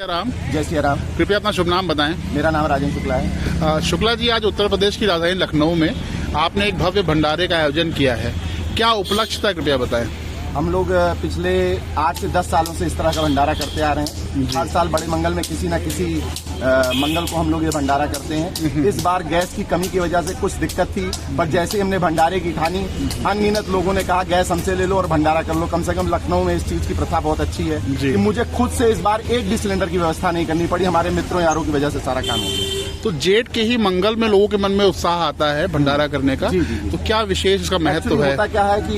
राम। जय श्री राम। कृपया अपना शुभ नाम बताएं। मेरा नाम राजेंद्र शुक्ला है। शुक्ला जी, आज उत्तर प्रदेश की राजधानी लखनऊ में आपने एक भव्य भंडारे का आयोजन किया है, क्या उपलक्ष्य था, कृपया बताएं। हम लोग पिछले 8 से 10 सालों से इस तरह का भंडारा करते आ रहे हैं। हर साल बड़े मंगल में किसी न किसी मंगल को हम लोग ये भंडारा करते हैं। इस बार गैस की कमी की वजह से कुछ दिक्कत थी, पर जैसे हमने भंडारे की ठानी, अनगिनत लोगों ने कहा गैस हमसे ले लो और भंडारा कर लो। कम से कम लखनऊ में इस चीज की प्रथा बहुत अच्छी है कि मुझे खुद से इस बार एक भी सिलेंडर की व्यवस्था नहीं करनी पड़ी। हमारे मित्रों यारों की वजह से सारा काम हो गया। तो जेठ के ही मंगल में लोगों के मन में उत्साह आता है भंडारा करने का। जी, जी, जी। तो क्या विशेष इसका महत्व है? होता क्या है कि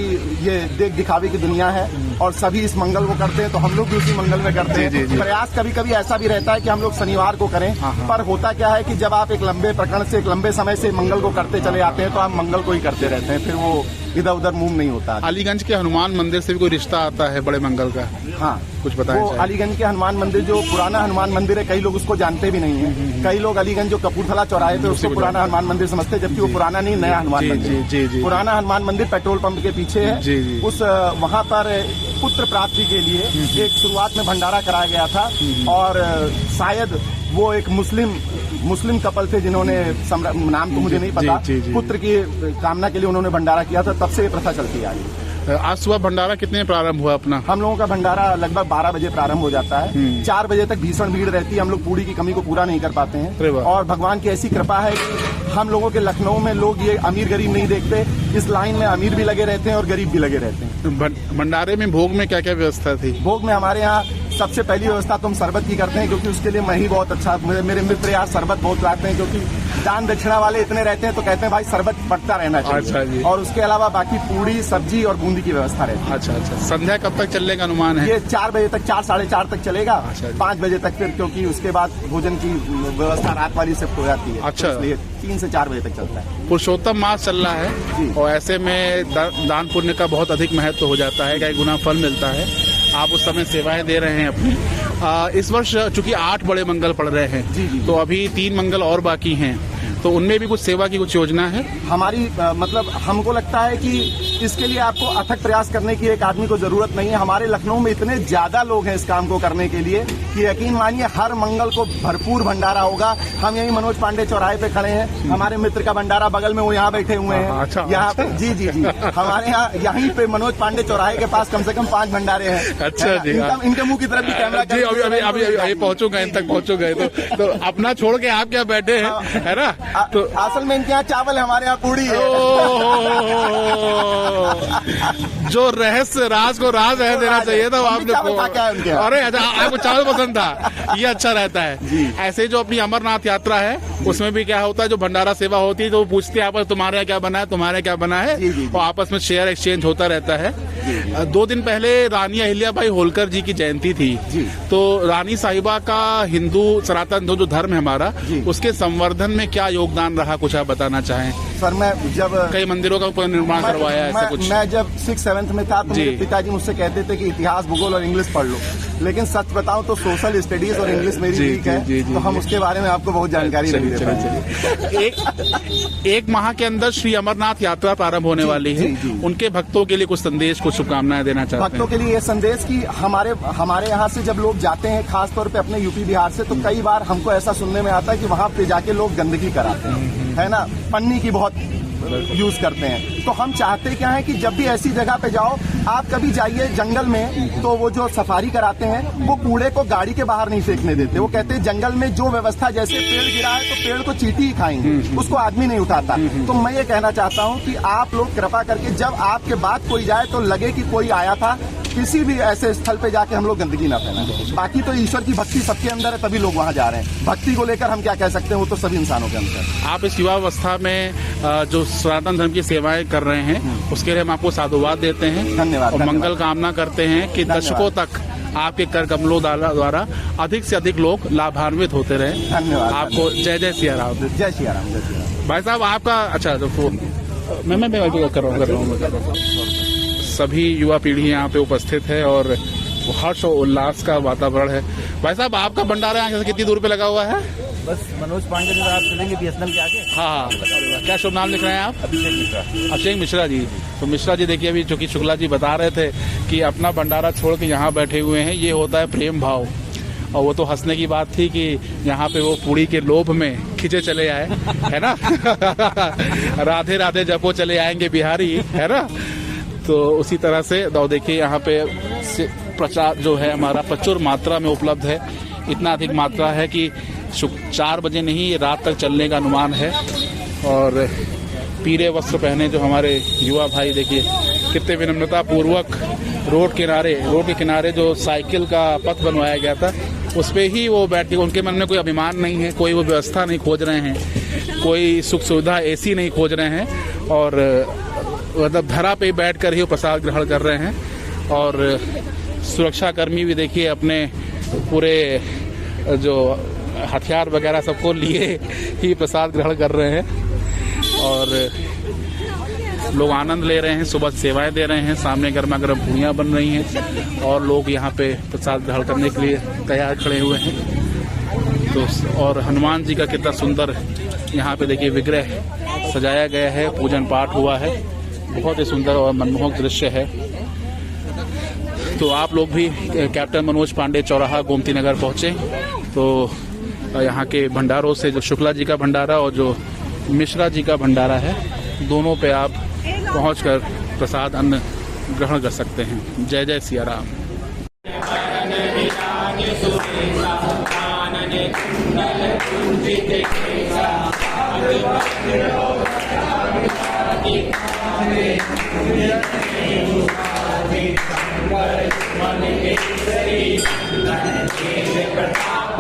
ये देख दिखावे की दुनिया है और सभी इस मंगल को करते हैं, तो हम लोग भी उसी मंगल में करते हैं। प्रयास कभी कभी ऐसा भी रहता है कि हम लोग शनिवार को करें, पर होता क्या है कि जब आप एक लंबे प्रकरण से, एक लंबे समय से मंगल को करते चले आते हैं, तो आप मंगल को ही करते रहते हैं, फिर वो इधर उधर मूव नहीं होता। अलीगंज के हनुमान मंदिर से भी कोई रिश्ता आता है बड़े मंगल का? हाँ, कुछ बताएं। वो अलीगंज के हनुमान मंदिर जो पुराना हनुमान मंदिर है, कई लोग उसको जानते भी नहीं है। कई लोग अलीगंज जो कपूरथला चौराहे पे उसको पुराना हनुमान मंदिर समझते हैं, जबकि वो पुराना नहीं, नया हनुमान मंदिर। पुराना हनुमान मंदिर पेट्रोल पंप के पीछे है। उस वहाँ पर पुत्र प्राप्ति के लिए एक शुरुआत में भंडारा कराया गया था, और शायद वो एक मुस्लिम कपल थे जिन्होंने, नाम तो मुझे नहीं पता, पुत्र की कामना के लिए उन्होंने भंडारा किया था। तब से ये प्रथा चलती आ रही है। आज सुबह भंडारा कितने प्रारंभ हुआ अपना? हम लोगों का भंडारा लगभग 12 बजे प्रारंभ हो जाता है। 4 बजे तक भीषण भीड़ रहती है। हम लोग पूरी की कमी को पूरा नहीं कर पाते हैं, और भगवान की ऐसी कृपा है कि हम लोगों के लखनऊ में लोग ये अमीर गरीब नहीं देखते। इस लाइन में अमीर भी लगे रहते हैं और गरीब भी लगे रहते हैं। भंडारे में भोग में क्या क्या व्यवस्था थी? भोग में हमारे यहाँ सबसे पहली व्यवस्था तो हम शरबत की करते हैं, क्योंकि उसके लिए मैं ही बहुत अच्छा, मेरे मित्र यार शरबत बहुत लाते हैं, क्योंकि दान दक्षिणा वाले इतने रहते हैं, तो कहते हैं भाई शरबत बढ़ता रहना चाहिए। और उसके अलावा बाकी पूरी, सब्जी और बूंदी की व्यवस्था रहती है। अच्छा। संध्या कब तक चलने का अनुमान है? ये 4 बजे तक, 4 साढ़े 4 तक चलेगा। 5 बजे तक फिर, क्योंकि उसके बाद भोजन की व्यवस्था रात वाली शिफ्ट हो जाती है। अच्छा, इसलिए 3 से 4 बजे तक चलता है। पुरुषोत्तम मास चल रहा है, और ऐसे में दान पुण्य का बहुत अधिक महत्व हो जाता है, कई गुना फल मिलता है। आप उस समय सेवाएं दे रहे हैं अपनी। इस वर्ष चूंकि 8 बड़े मंगल पड़ रहे हैं, तो अभी 3 मंगल और बाकी हैं, तो उनमें भी कुछ सेवा की कुछ योजना है हमारी? मतलब हमको लगता है कि इसके लिए आपको अथक प्रयास करने की एक आदमी को जरूरत नहीं है। हमारे लखनऊ में इतने ज्यादा लोग हैं इस काम को करने के लिए कि यकीन मानिए हर मंगल को भरपूर भंडारा होगा। हम यही मनोज पांडे चौराहे पे खड़े हैं, हमारे मित्र का भंडारा बगल में, वो यहाँ बैठे हुए हैं। यहाँ पे जी हमारे यहाँ यहीं पे मनोज पांडे चौराहे के पास कम से कम 5 भंडारे हैं। अच्छा जी, इनके मुंह की तरफ भी कैमरा जी, अभी पहुंचूंगा, इन तक पहुंचूंगा। तो अपना छोड़ के आप क्या बैठे हैं, है ना? तो असल में इनके यहाँ चावल है, हमारे यहाँ पूड़ी है। जो रहस्य राज को राज रह देना चाहिए था, आपने अरे अच्छा, आपको चावल पसंद था, ये अच्छा रहता है। ऐसे जो अपनी अमरनाथ यात्रा है, उसमें भी क्या होता है, जो भंडारा सेवा होती है, तो वो पूछते हैं आपस तुम्हारे यहाँ क्या बना है, तुम्हारे क्या बना है, और आपस में शेयर एक्सचेंज होता रहता है। 2 दिन पहले रानी अहिल्याबाई होलकर जी की जयंती थी, तो रानी साहिबा का हिंदू सनातन जो धर्म है हमारा, उसके संवर्धन में क्या योगदान रहा, कुछ आप बताना चाहें? सर, मैं जब कई मंदिरों का पुनर्निर्माण करवाया है, ऐसा कुछ। मैं जब 6-7 में था, तो मेरे पिताजी मुझसे कहते थे कि इतिहास, भूगोल और इंग्लिश पढ़ लो, लेकिन सच बताऊं तो सोशल स्टडीज और इंग्लिश मेरी वीक है, तो हम उसके बारे में आपको बहुत जानकारी नहीं दे पाएंगे। एक माह के अंदर श्री अमरनाथ यात्रा प्रारंभ होने वाली है, उनके भक्तों के लिए कुछ संदेश, कुछ शुभकामनाएं देना चाहते हैं? भक्तों के लिए ये संदेश कि हमारे यहाँ से जब लोग जाते हैं, खासतौर पे अपने यूपी बिहार से, तो कई बार हमको ऐसा सुनने में आता है कि वहाँ पे जाके लोग गंदगी कराते हैं, है ना, पन्नी की बहुत यूज करते हैं। तो हम चाहते क्या है कि जब भी ऐसी जगह पे जाओ, आप कभी जाइए जंगल में, तो वो जो सफारी कराते हैं, वो कूड़े को गाड़ी के बाहर नहीं फेंकने देते। वो कहते हैं जंगल में जो व्यवस्था, जैसे पेड़ गिरा है तो पेड़ को चींटी ही खाएंगे, उसको आदमी नहीं उठाता। तो मैं ये कहना चाहता हूँ कि आप लोग कृपा करके, जब आपके बाद कोई जाए तो लगे कि कोई आया था, किसी भी ऐसे स्थल पे जाके हम लोग गंदगी ना फैलाएं। बाकी तो ईश्वर की भक्ति सबके अंदर है, तभी लोग वहाँ जा रहे हैं। भक्ति को लेकर हम क्या कह सकते हैं, वो तो सभी इंसानों के अंदर है। आप इस युवावस्था में जो सनातन धर्म की सेवाएं कर रहे हैं, उसके लिए हम आपको साधुवाद देते हैं, धन्यवाद, और मंगल कामना करते हैं कि दशकों तक आपके कर कमलों द्वारा अधिक से अधिक लोग लाभान्वित होते रहे। धन्यवाद आपको। जय जय सिया राम। जय सिया राम। जय सिया राम। भाई साहब, आपका अच्छा जो मैं कर रहा हूँ। सभी युवा पीढ़ी यहाँ पे उपस्थित है और हर्ष और उल्लास का वातावरण है। भाई साहब, आपका भंडारा यहाँ से कितनी दूर पे लगा हुआ है? बस मनोज पांडे जी आप चलेंगे BSNL के आगे। हाँ, क्या शुभ नाम लिख रहे हैं आप? अभिषेक मिश्रा जी। तो मिश्रा जी देखिए, अभी जो कि शुक्ला जी बता रहे थे कि अपना भंडारा छोड़ के यहाँ बैठे हुए हैं, ये होता है प्रेम भाव। और वो तो हंसने की बात थी कि यहाँ पे वो पूड़ी के लोभ में खिंचे चले आए, है ना। राधे राधे जपो चले आएंगे बिहारी, है ना। तो उसी तरह से देखिए यहाँ पे प्रसाद जो है हमारा प्रचुर मात्रा में उपलब्ध है। इतना अधिक मात्रा है कि 4 बजे नहीं, रात तक चलने का अनुमान है। और पीले वस्त्र पहने जो हमारे युवा भाई, देखिए कितने विनम्रता पूर्वक रोड के किनारे जो साइकिल का पथ बनवाया गया था उस पे ही वो बैठ के, उनके मन में कोई अभिमान नहीं है, कोई वो व्यवस्था नहीं खोज रहे हैं, कोई सुख सुविधा एसी नहीं खोज रहे हैं, और मतलब धरा पे बैठ कर ही वो प्रसाद ग्रहण कर रहे हैं। और सुरक्षा कर्मी भी देखिए अपने पूरे जो हथियार वगैरह सबको लिए ही प्रसाद ग्रहण कर रहे हैं और लोग आनंद ले रहे हैं। सुबह सेवाएं दे रहे हैं, सामने गर्मा गर्म पूड़ियाँ बन रही हैं और लोग यहाँ पे प्रसाद ग्रहण करने के लिए तैयार खड़े हुए हैं। तो और हनुमान जी का कितना सुंदर यहाँ पे देखिए विग्रह सजाया गया है, पूजन पाठ हुआ है, बहुत ही सुंदर और मनमोहक दृश्य है। तो आप लोग भी कैप्टन मनोज पांडे चौराहा गोमती नगर पहुँचे तो यहाँ के भंडारों से जो शुक्ला जी का भंडारा और जो मिश्रा जी का भंडारा है, दोनों पे आप पहुंचकर प्रसाद अन्न ग्रहण कर सकते हैं। जय जय सिया राम। प्रताप